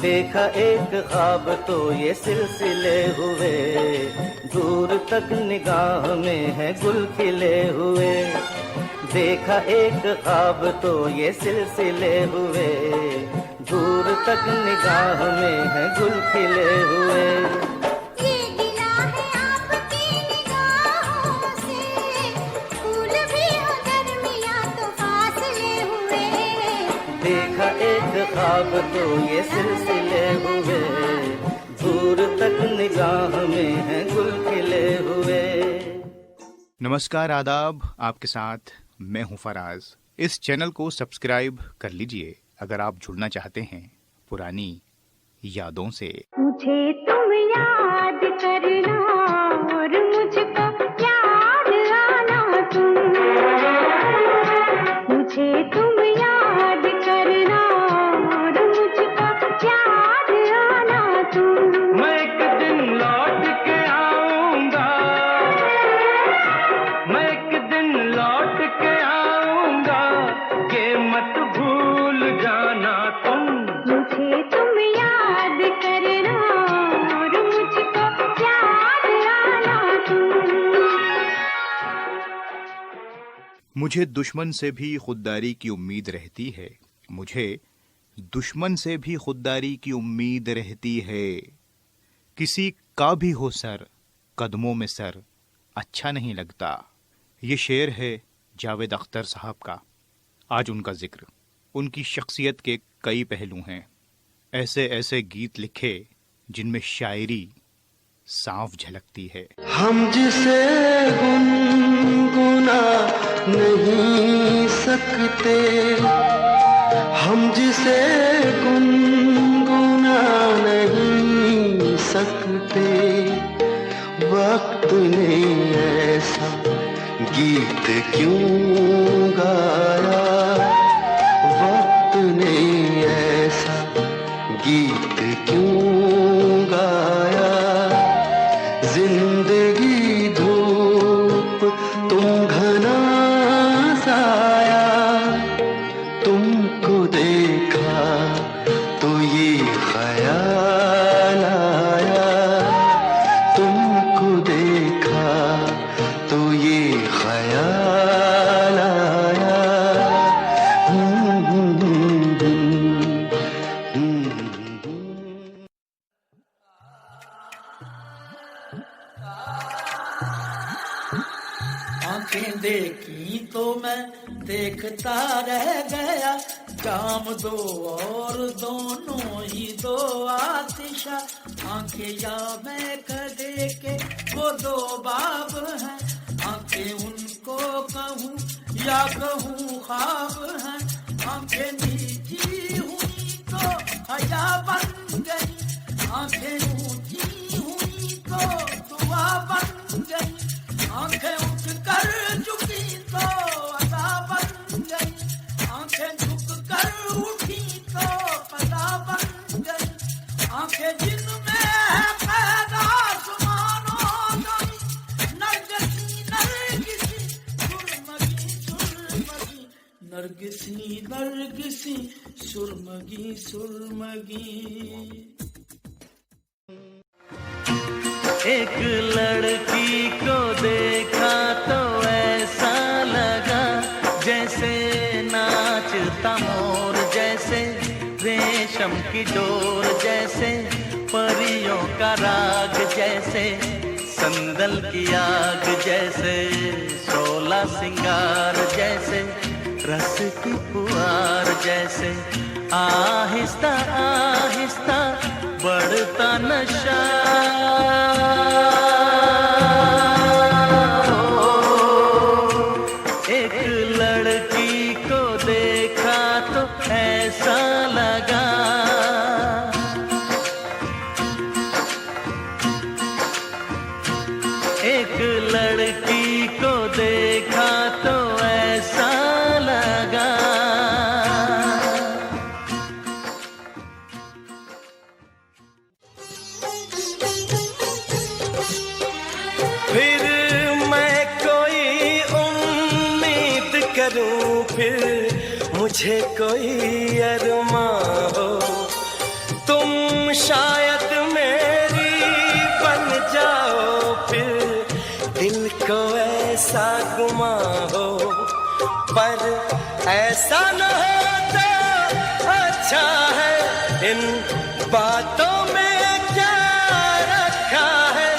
देखा एक ख्वाब तो ये सिलसिले हुए, दूर तक निगाह में है गुल खिले हुए। देखा एक ख्वाब तो ये सिलसिले हुए, दूर तक निगाह में है गुल खिले हुए। ये गिला है आपकी निगाहों से, फूल भी हो दरमियां तो फासले हुए। देखा एक ख्वाब तो ये सिलसिले हुए, दूर तक निगाह में है गुल खिले हुए। नमस्कार, आदाब। आपके साथ मैं हूं फराज। इस चैनल को सब्सक्राइब कर लीजिए अगर आप जुड़ना चाहते हैं पुरानी यादों से। मुझे तुम याद करना और मुझको याद आना तुम, मुझे तुम याद करना और मुझको याद आना तुम। मैं एक दिन लौट के आऊंगा, मैं एक दिन लौट के आऊंगा, ये मत भूल जाना तुम। मुझे तुम याद करना और मुझको याद आना तुम। मुझे दुश्मन से भी खुददारी की उम्मीद रहती है, मुझे दुश्मन से भी खुददारी की उम्मीद रहती है। किसी का भी हो सर, कदमों में सर अच्छा नहीं लगता। ये शेर है जावेद अख्तर साहब का। आज उनका जिक्र। उनकी शख्सियत के कई पहलू हैं। ऐसे ऐसे गीत लिखे जिनमें शायरी साफ झलकती है। हम जिसे गुनगुना नहीं सकते, हम जिसे गुनगुना नहीं सकते, वक्त ने ऐसा गीत क्यों गाया, वक्त ने ऐसा गीत क्यों गाया। जिंदगी धूप तुम घना साया, तुमको देखा तो ये ख्याल आया, तुमको देखा तो ये ख्याल आया। आंखें देखी तो मैं देखता रह गया, जाम दो और दोनों ही दो आतिशा। आंखें या मैं कदे के वो दो बाब हैं, आंखें उनको कहूँ या कहूँ ख्वाब हैं। आंखें मीठी हुई तो हया बन गई, आंखें ऊंची हुई तो दुआ बन गई। आंखें उठ कर झुकी तो अदा बन गई, आंखें झुक कर उठी तो पता बन गई। आंखें जिनमें है पैदा सुमानो गई, नरगिसी नरगिसी सुरमगी सुरमगी, नरगिसी नरगिसी सुरमगी सुरमगी। एक लड़की को देखा तो ऐसा लगा जैसे नाचता मोर, जैसे रेशम की डोर, जैसे परियों का राग, जैसे संदल की आग, जैसे शोला सिंगार, जैसे रस की पुआर, जैसे आहिस्ता आहिस्ता बढ़ता नशा। एक लड़की को देखा तो ऐसा लगा, एक लड़की को देखा तो ऐसा लगा। फिर मैं कोई करूं फिर मुझे कोई अरमा हो, तुम शायद मेरी बन जाओ फिर, दिल को ऐसा गुमा हो, पर ऐसा न हो तो अच्छा है, इन बातों में क्या रखा है,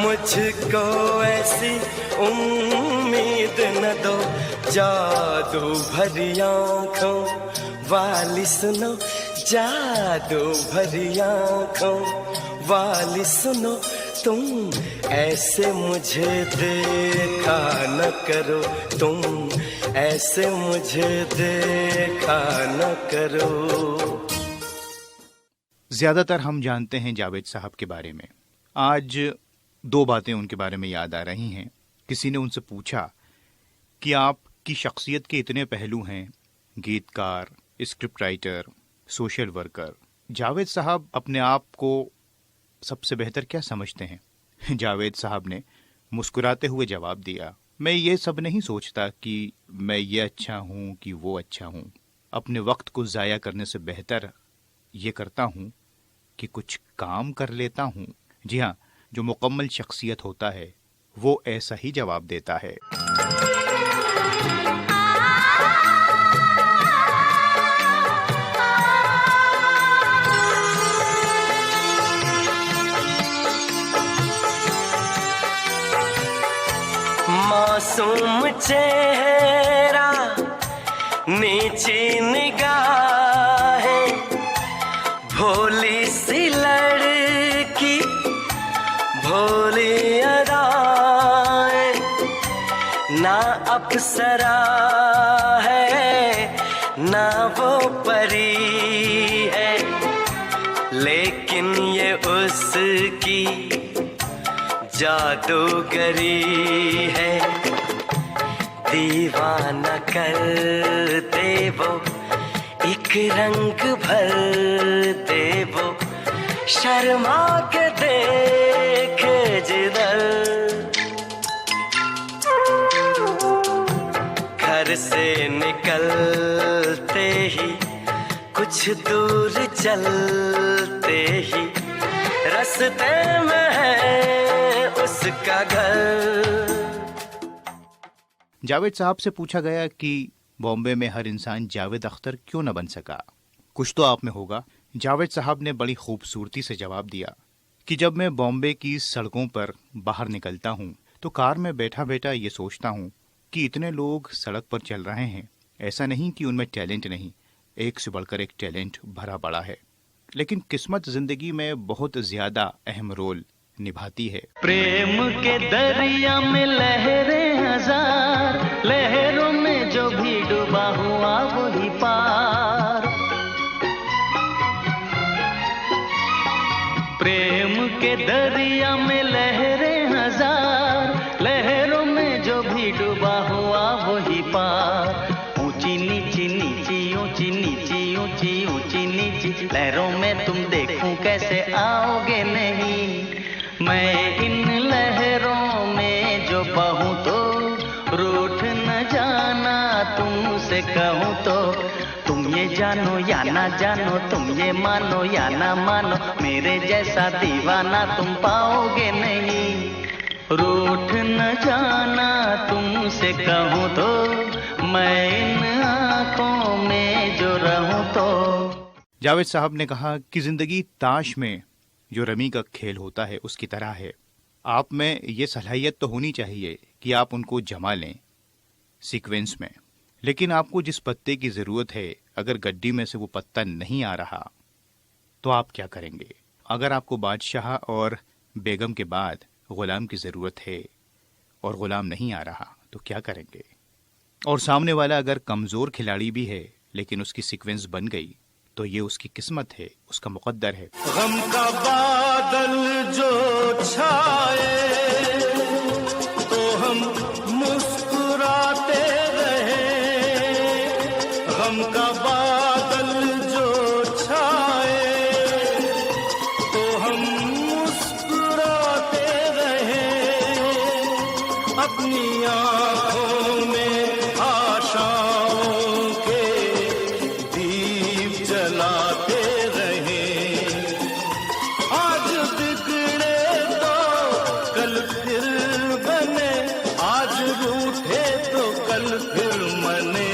मुझको ऐसी उम्मीद न दो, जादू भरी आँखों वाली सुनो, जादू भरी आँखों वाली सुनो, तुम ऐसे मुझे देखा न करो, तुम ऐसे मुझे देखा न करो। ज्यादातर हम जानते हैं जावेद साहब के बारे में। आज दो बातें उनके बारे में याद आ रही हैं। किसी ने उनसे पूछा कि आपकी शख्सियत के इतने पहलू हैं, गीतकार, script writer, social worker, Javed साहब अपने आप को सबसे बेहतर क्या समझते हैं? जावेद साहब ने मुस्कुराते हुए जवाब दिया, मैं ये सब नहीं सोचता कि मैं ये अच्छा हूँ कि वो अच्छा हूँ। अपने वक्त को ज़ाया करने से बेहतर ये करता हूँ कि कुछ काम कर लेता हूँ। जी हाँ, जो मुकम्मल शख्सियत होता है वो ऐसा ही जवाब देता है। मासूम चेहरा, नीची निगाहें, भोली सी लड़की, भोली अदाएं, ना अप्सरा है ना वो परी है, लेकिन ये उसकी जादूगरी है, दीवाना कर दे वो, एक रंग भर दे वो, शर्मा के देख जिधर, घर से निकलते ही कुछ दूर चलते ही रास्ते में है उसका घर। जावेद साहब से पूछा गया कि बॉम्बे में हर इंसान जावेद अख्तर क्यों न बन सका, कुछ तो आप में होगा। जावेद साहब ने बड़ी खूबसूरती से जवाब दिया कि जब मैं बॉम्बे की सड़कों पर बाहर निकलता हूँ तो कार में बैठा बैठा ये सोचता हूँ कि इतने लोग सड़क पर चल रहे हैं, ऐसा नहीं कि उनमें टैलेंट नहीं, एक से बढ़कर एक टैलेंट भरा पड़ा है, लेकिन किस्मत जिंदगी में बहुत ज्यादा अहम रोल निभाती है। प्रेम के दरिया में लहरें हजार, लहरों में जो भी डूबा हुआ वही पार। प्रेम के दरिया में लहरें हजार, लहरों में जो भी डूबा हुआ वही पार। ऊंची नीची नीची ऊंची नीची ऊंची ऊंची नीची लहरों में तुम देखूं कैसे आओगे नहीं। मैं इन लहरों में जो बहूं तो रूठ न जाना, तुमसे कहूं तो तुम ये जानो या ना जानो, तुम ये मानो या ना मानो, मेरे जैसा दीवाना तुम पाओगे नहीं। रूठ न जाना तुमसे कहूं तो, मैं इन आंखों में जो रहूं तो। जावेद साहब ने कहा कि जिंदगी ताश में जो रमी का खेल होता है उसकी तरह है। आप में ये सलाहियत तो होनी चाहिए कि आप उनको जमा लें सीक्वेंस में, लेकिन आपको जिस पत्ते की जरूरत है अगर गड्डी में से वो पत्ता नहीं आ रहा तो आप क्या करेंगे? अगर आपको बादशाह और बेगम के बाद गुलाम की जरूरत है और गुलाम नहीं आ रहा तो क्या करेंगे? और सामने वाला अगर कमजोर खिलाड़ी भी है लेकिन उसकी सीक्वेंस बन गई तो ये उसकी किस्मत है, उसका मुकद्दर है। गम का बादल जो छाए तो हम मुस्कुराते रहे, गम का बादल जो छाए तो हम मुस्कुराते रहे, अपनी आँखों में आशा मने,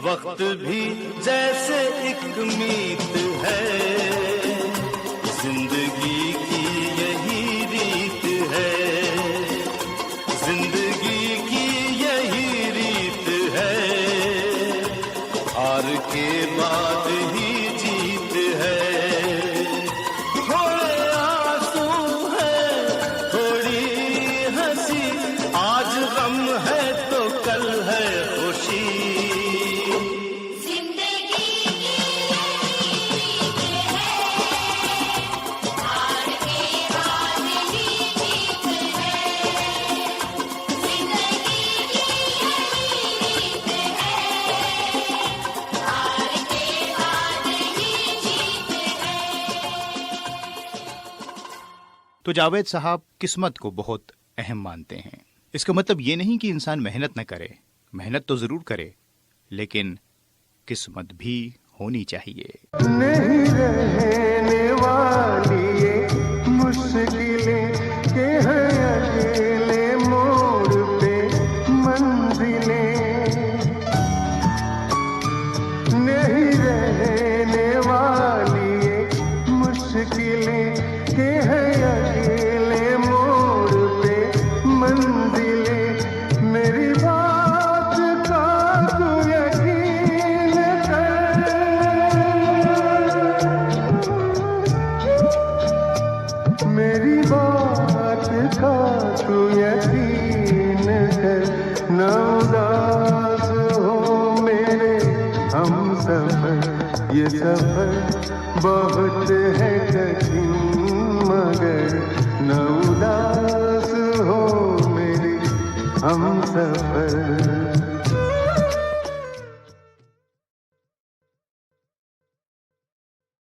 वक्त भी जैसे एक मीत है, जिंदगी की यही रीत है, जिंदगी की यही रीत है, हार के बाद ही जीत है। थोड़े आंसू है, थोड़ी हंसी, आज गम है तो कल है खुशी। तो जावेद साहब किस्मत को बहुत अहम मानते हैं। इसका मतलब ये नहीं कि इंसान मेहनत न करे, मेहनत तो जरूर करे, लेकिन किस्मत भी होनी चाहिए। नहीं रहने वाली ये मुश्किलें के हैं अकेले मोड़ पे मंजिलें, नहीं रहने वाली ये मुश्किलें के हैं अकेले मोड़ पे मंजिलें, मेरी बात का तू यकीन कर, मेरी बात का तू यकीन कर, न उदास हो मेरे हम सफर, ये सफर बहुत है कठिन, मगर न उदास हो मेरे हम सफर।